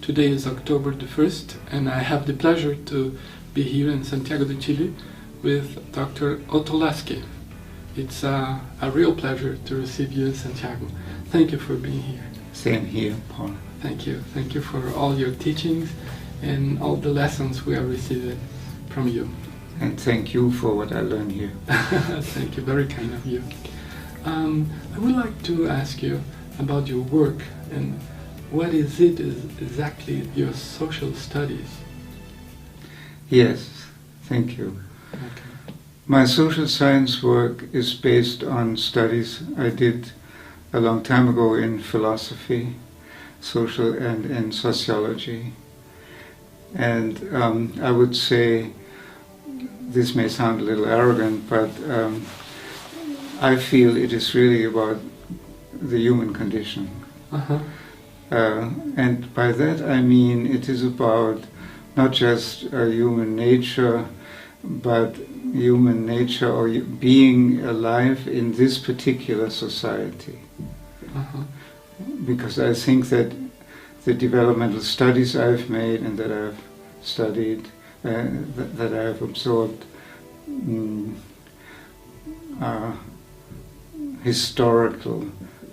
Today is October the 1st, and I have the pleasure to be here in Santiago de Chile with Dr. Otto Laske. It's a real pleasure to receive you in Santiago. Thank you for being here. Same here, Paul. Thank you. Thank you for all your teachings and all the lessons we are receiving from you. And thank you for what I learned here. Thank you, very kind of you. I would like to ask you about your work and what is it exactly your social studies? Yes, thank you. Okay. My social science work is based on studies I did a long time ago in philosophy, social and in sociology. And I would say, this may sound a little arrogant, but I feel it is really about the human condition. Uh-huh. And by that I mean it is about not just human nature, but human nature or being alive in this particular society. Uh-huh. Because I think that the developmental studies I've made and that I've studied, that I've absorbed, historical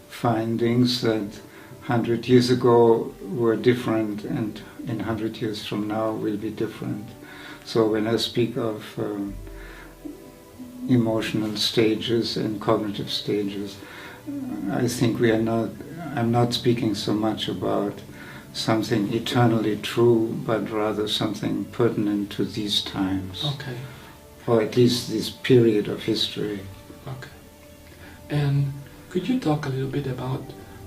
findings that 100 years ago were different and in 100 years from now will be different. So when I speak of emotional stages and cognitive stages, I think I'm not speaking so much about something eternally true, but rather something pertinent to these times. Okay. Or at least this period of history. Okay. And could you talk a little bit about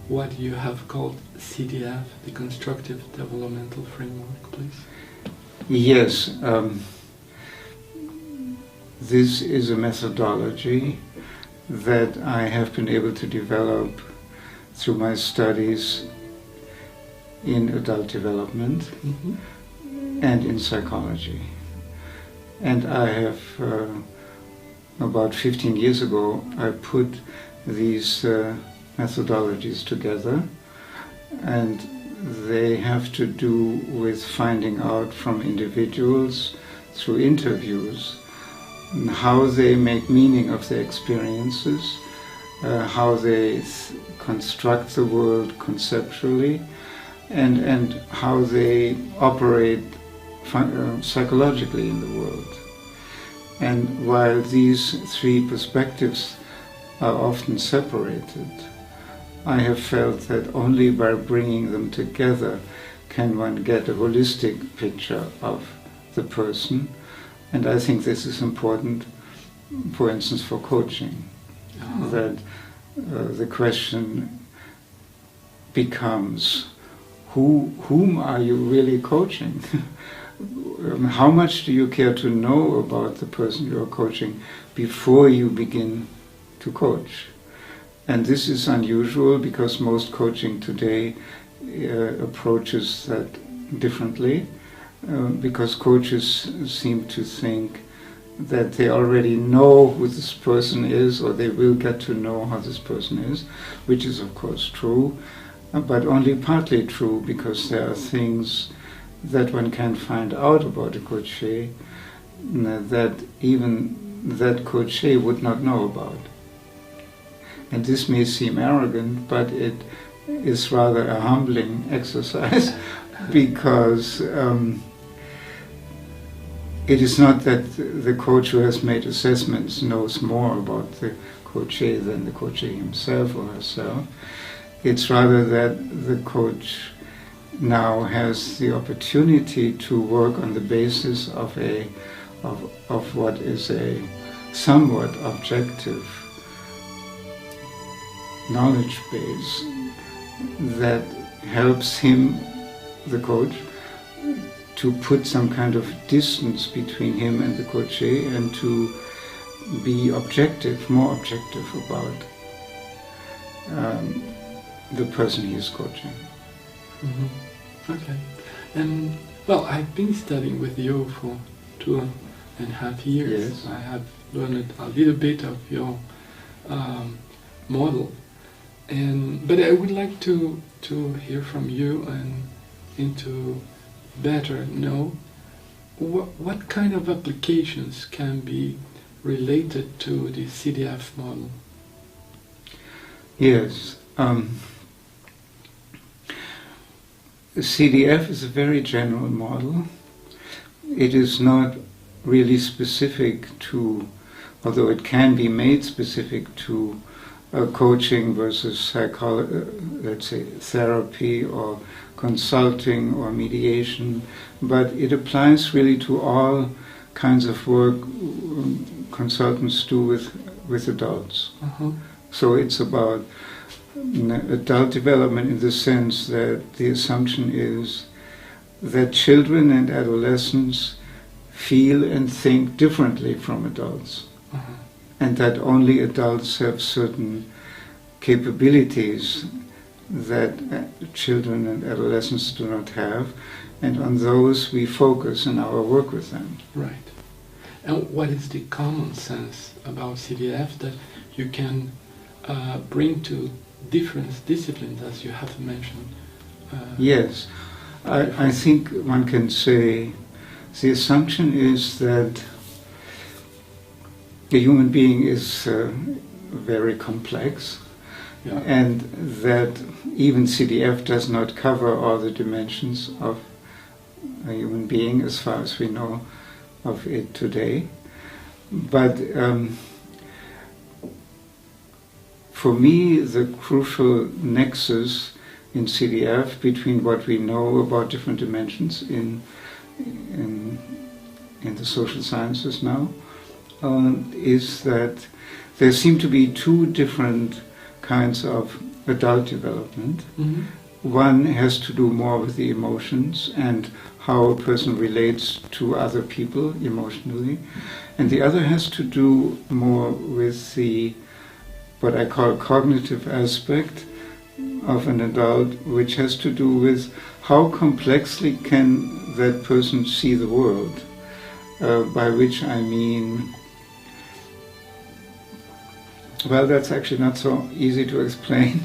what you have called CDF, the Constructive Developmental Framework, please? Yes. This is a methodology that I have been able to develop through my studies in adult development and in psychology. And I have, about 15 years ago, I put these methodologies together, and they have to do with finding out from individuals through interviews how they make meaning of their experiences, how they construct the world conceptually, and how they operate psychologically in the world. And while these three perspectives are often separated, I have felt that only by bringing them together can one get a holistic picture of the person. And I think this is important, for instance, for coaching, that the question becomes, whom are you really coaching? How much do you care to know about the person you are coaching before you begin to coach? And this is unusual because most coaching today approaches that differently, because coaches seem to think that they already know who this person is, or they will get to know how this person is, which is of course true, but only partly true, because there are things that one can find out about a coachee that even that coachee would not know about. And this may seem arrogant, but it is rather a humbling exercise because it is not that the coach who has made assessments knows more about the coachee than the coachee himself or herself. It's rather that the coach now has the opportunity to work on the basis of what is a somewhat objective knowledge base that helps him, the coach, to put some kind of distance between him and the coachee and to be objective, more objective about the person he is coaching. Mm-hmm. Okay. And well, I've been studying with you for 2.5 years. Yes. I have learned a little bit of your model, but I would like to hear from you and into better know what kind of applications can be related to the CDF model. Yes. CDF is a very general model. It is not really specific to, although it can be made specific to coaching versus let's say therapy or consulting or mediation, but it applies really to all kinds of work consultants do with adults. Uh-huh. So it's about adult development in the sense that the assumption is that children and adolescents feel and think differently from adults. Uh-huh. And that only adults have certain capabilities that children and adolescents do not have, and on those we focus in our work with them. Right. And what is the common sense about CDF that you can bring to different disciplines, as you have mentioned? Yes, I think one can say the assumption is that the human being is very complex, yeah, and that even CDF does not cover all the dimensions of a human being as far as we know of it today. But for me, the crucial nexus in CDF between what we know about different dimensions in the social sciences now is that there seem to be two different kinds of adult development. Mm-hmm. One has to do more with the emotions and how a person relates to other people emotionally, and the other has to do more with the what I call cognitive aspect of an adult, which has to do with how complexly can that person see the world, by which I mean, well, that's actually not so easy to explain,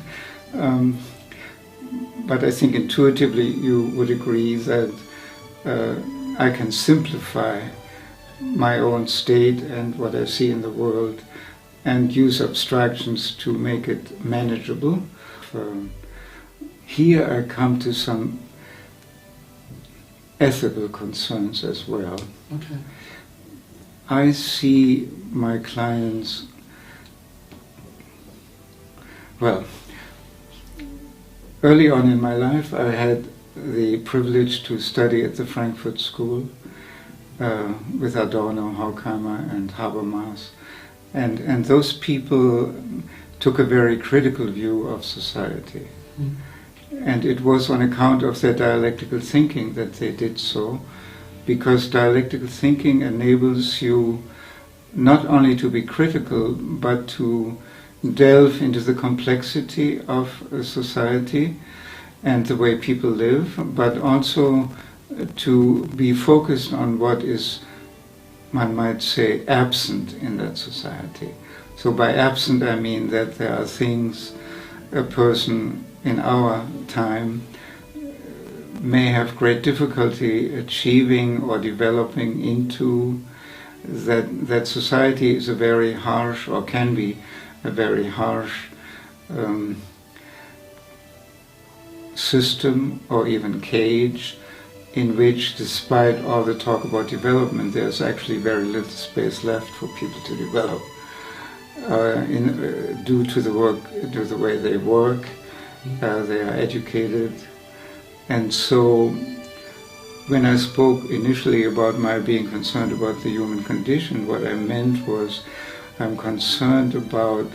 but I think intuitively you would agree that I can simplify my own state and what I see in the world and use abstractions to make it manageable. Here I come to some ethical concerns as well. Okay. I see my clients, well, early on in my life I had the privilege to study at the Frankfurt School with Adorno, Horkheimer and Habermas, and those people took a very critical view of society. Mm. And it was on account of their dialectical thinking that they did so, because dialectical thinking enables you not only to be critical, but to delve into the complexity of a society and the way people live, but also to be focused on what is, one might say, absent in that society. So by absent I mean that there are things a person in our time may have great difficulty achieving or developing into, that society is a very harsh, or can be a very harsh system or even cage, in which, despite all the talk about development, there's actually very little space left for people to develop due to the way they work. They are educated, and so when I spoke initially about my being concerned about the human condition, what I meant was I'm concerned about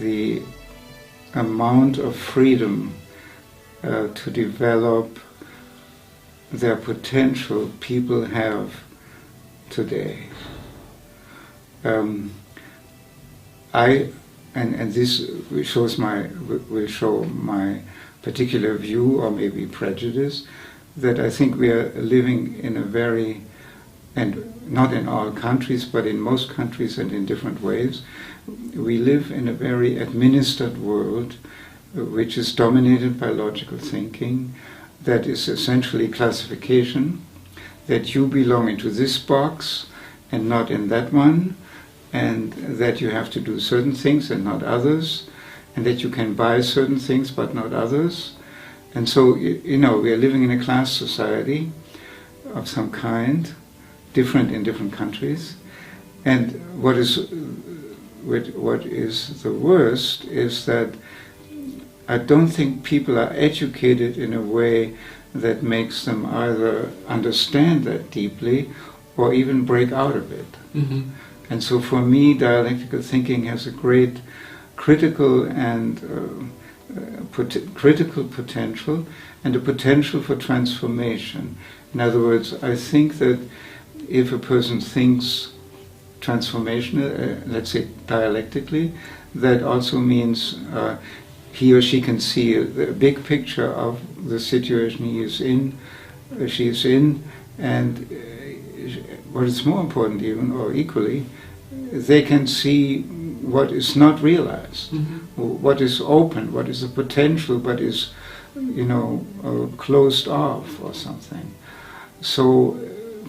the amount of freedom to develop their potential people have today. And this will show my particular view, or maybe prejudice, that I think we are living in a very, and not in all countries, but in most countries and in different ways, we live in a very administered world, which is dominated by logical thinking, that is essentially classification, that you belong into this box and not in that one, and that you have to do certain things and not others, and that you can buy certain things but not others. And so, you know, we are living in a class society of some kind, different in different countries. And what is the worst is that I don't think people are educated in a way that makes them either understand that deeply or even break out of it. Mm-hmm. And so for me, dialectical thinking has a great critical and critical potential, and a potential for transformation. In other words, I think that if a person thinks transformational, let's say dialectically, that also means he or she can see a big picture of the situation he is in, she is in, and what is more important even, or equally, they can see what is not realized, mm-hmm. what is open, what is the potential, but is, you know, closed off or something. So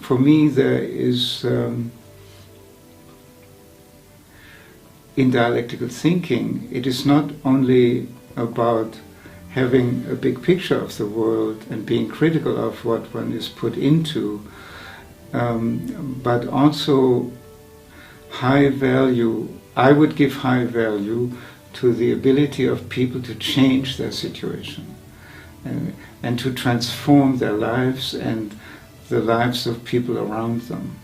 for me there is, in dialectical thinking, it is not only about having a big picture of the world and being critical of what one is put into, but also high value. I would give high value to the ability of people to change their situation and to transform their lives and the lives of people around them.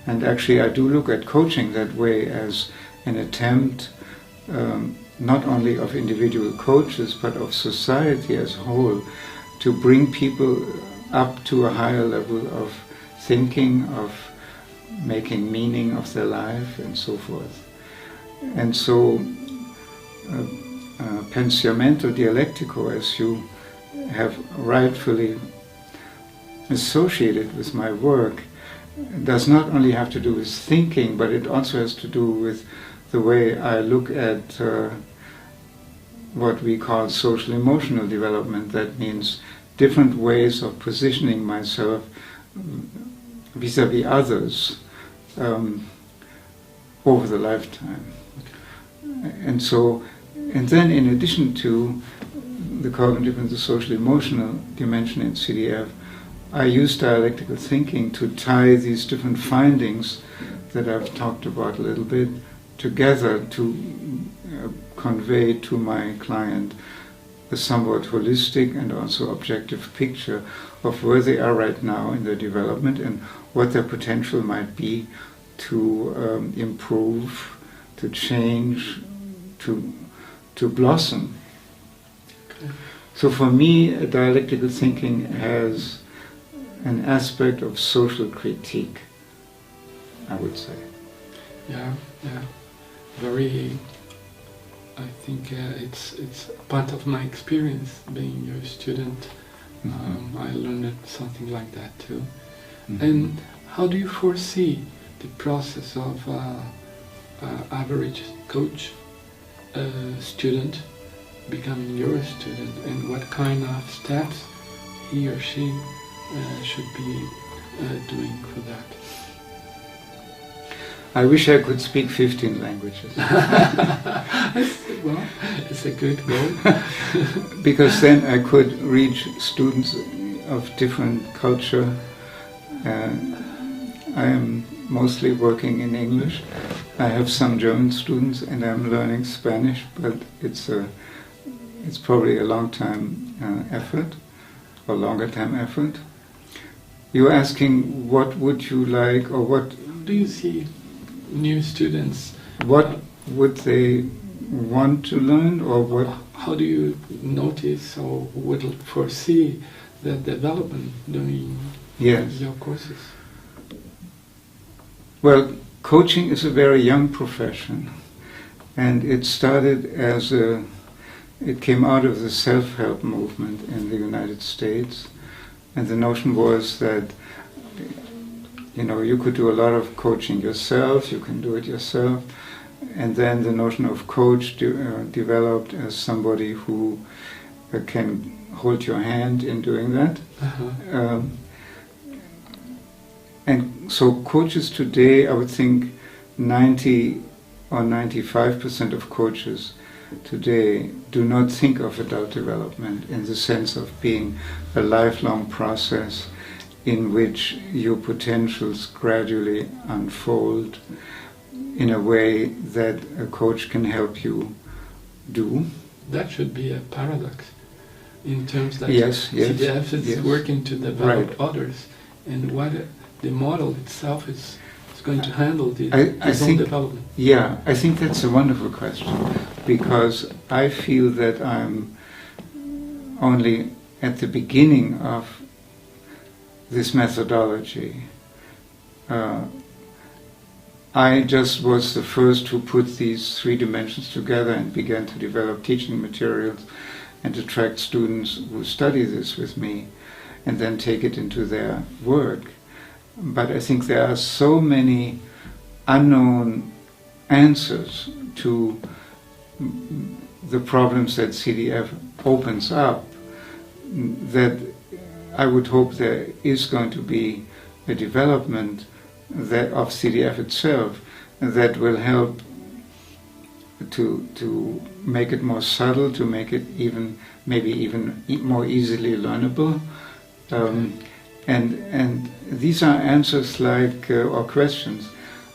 And actually I do look at coaching that way, as an attempt not only of individual coaches but of society as a whole to bring people up to a higher level of thinking, of making meaning of their life and so forth. And so Pensamiento Dialéctico, as you have rightfully associated with my work, does not only have to do with thinking, but it also has to do with the way I look at what we call social emotional development. That means different ways of positioning myself vis-à-vis others over the lifetime. And so, and then in addition to the cognitive and the social emotional dimension in CDF, I use dialectical thinking to tie these different findings that I've talked about a little bit together to convey to my client a somewhat holistic and also objective picture of where they are right now in their development and what their potential might be to improve, to change, to blossom. Okay. So for me, dialectical thinking has an aspect of social critique, I would say. Yeah. Very. I think it's part of my experience being your student. Mm-hmm. I learned something like that too. Mm-hmm. And how do you foresee the process of average coach student becoming your student, and what kind of steps he or she should be doing for that? I wish I could speak 15 languages. Well, it's a good goal. Because then I could reach students of different culture. I am mostly working in English. I have some German students and I'm learning Spanish, but it's probably a long time effort, or longer time effort. You're asking what would you like, or what do you see new students? What would they want to learn, or what? How do you notice or would foresee the development during your courses? Well, coaching is a very young profession, and it started it came out of the self-help movement in the United States, and the notion was that you could do a lot of coaching yourself, you can do it yourself, and then the notion of coach developed as somebody who can hold your hand in doing that. And so coaches today, I would think 90 or 95% of coaches today do not think of adult development in the sense of being a lifelong process in which your potentials gradually unfold in a way that a coach can help you do. That should be a paradox in terms that CDF is working to develop others, and what the model itself is going to handle its own development. Yeah, I think that's a wonderful question, because I feel that I'm only at the beginning of this methodology. I just was the first who put these three dimensions together and began to develop teaching materials and attract students who study this with me and then take it into their work. But I think there are so many unknown answers to the problems that CDF opens up that I would hope there is going to be a development of CDF itself that will help to make it more subtle, to make it maybe even more easily learnable. And these are answers like, or questions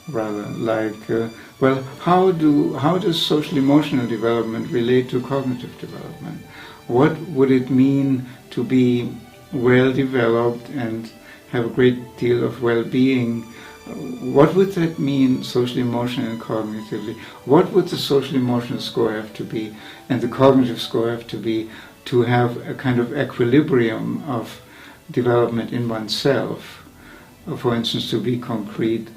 rather, like, well, how does social emotional development relate to cognitive development? What would it mean to be well developed and have a great deal of well-being? What would that mean socially, emotionally and cognitively? What would the social emotional score have to be and the cognitive score have to be to have a kind of equilibrium of development in oneself? For instance, to be concrete,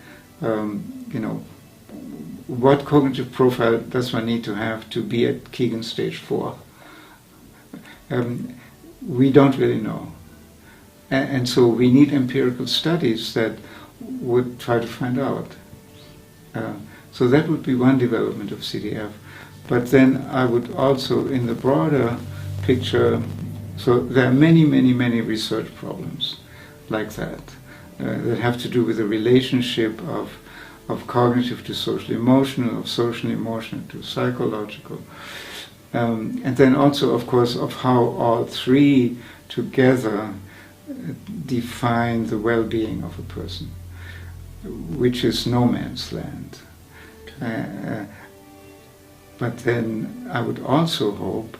what cognitive profile does one need to have to be at Keegan stage 4? We don't really know. And so we need empirical studies that would try to find out. So that would be one development of CDF. But then I would also, in the broader picture, so there are many, many, many research problems like that that have to do with the relationship of cognitive to social emotional, of social emotional to psychological. And then also, of course, of how all three together define the well-being of a person, which is no man's land. But then I would also hope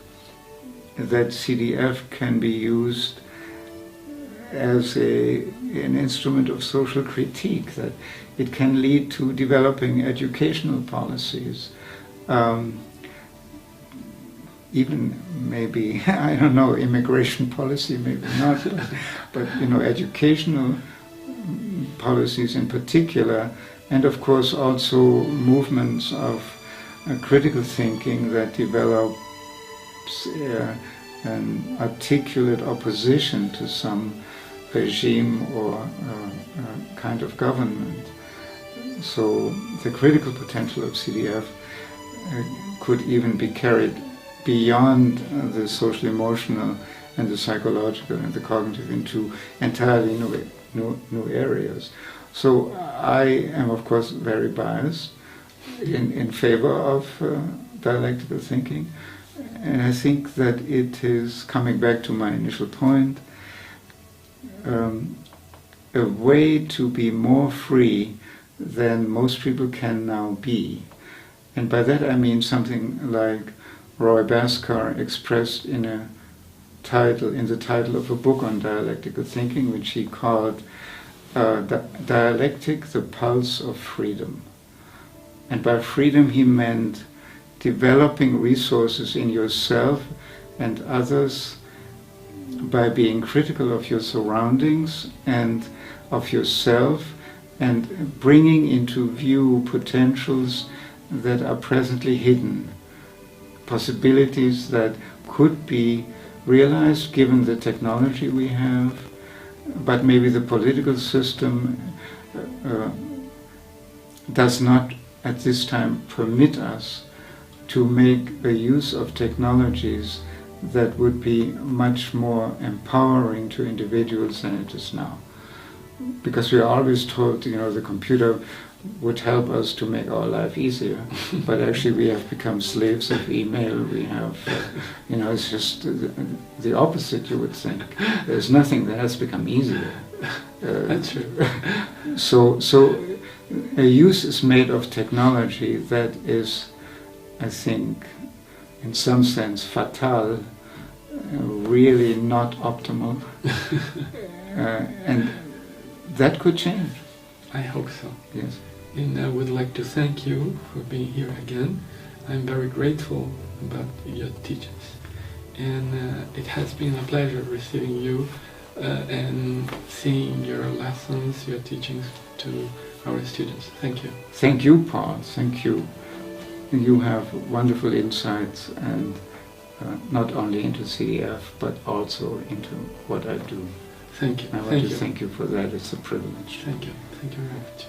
that CDF can be used as an instrument of social critique, that it can lead to developing educational policies, even maybe, I don't know, immigration policy, maybe not, but educational policies in particular, and of course also movements of critical thinking that develops an articulate opposition to some regime or kind of government. So the critical potential of CDF could even be carried beyond the social emotional and the psychological and the cognitive into entirely new areas. So I am of course very biased in favor of dialectical thinking, and I think that it is, coming back to my initial point, a way to be more free than most people can now be. And by that I mean something like Roy Bhaskar expressed in the title of a book on dialectical thinking, which he called Dialectic, the Pulse of Freedom. And by freedom he meant developing resources in yourself and others by being critical of your surroundings and of yourself, and bringing into view potentials that are presently hidden, possibilities that could be realized given the technology we have, but maybe the political system does not at this time permit us to make a use of technologies that would be much more empowering to individuals than it is now. Because we are always told, the computer would help us to make our life easier, but actually we have become slaves of email. We have, it's just the opposite, you would think. There's nothing that has become easier. That's true. So a use is made of technology that is, I think, in some sense fatal, really not optimal, and that could change. I hope so. Yes. And I would like to thank you for being here again. I'm very grateful about your teachings. And it has been a pleasure receiving you and seeing your lessons, your teachings to our students. Thank you. Thank you, Paul. Thank you. You have wonderful insights, and not only into CDF, but also into what I do. Thank you. I want to thank you for that. It's a privilege. Thank you. Thank you very much.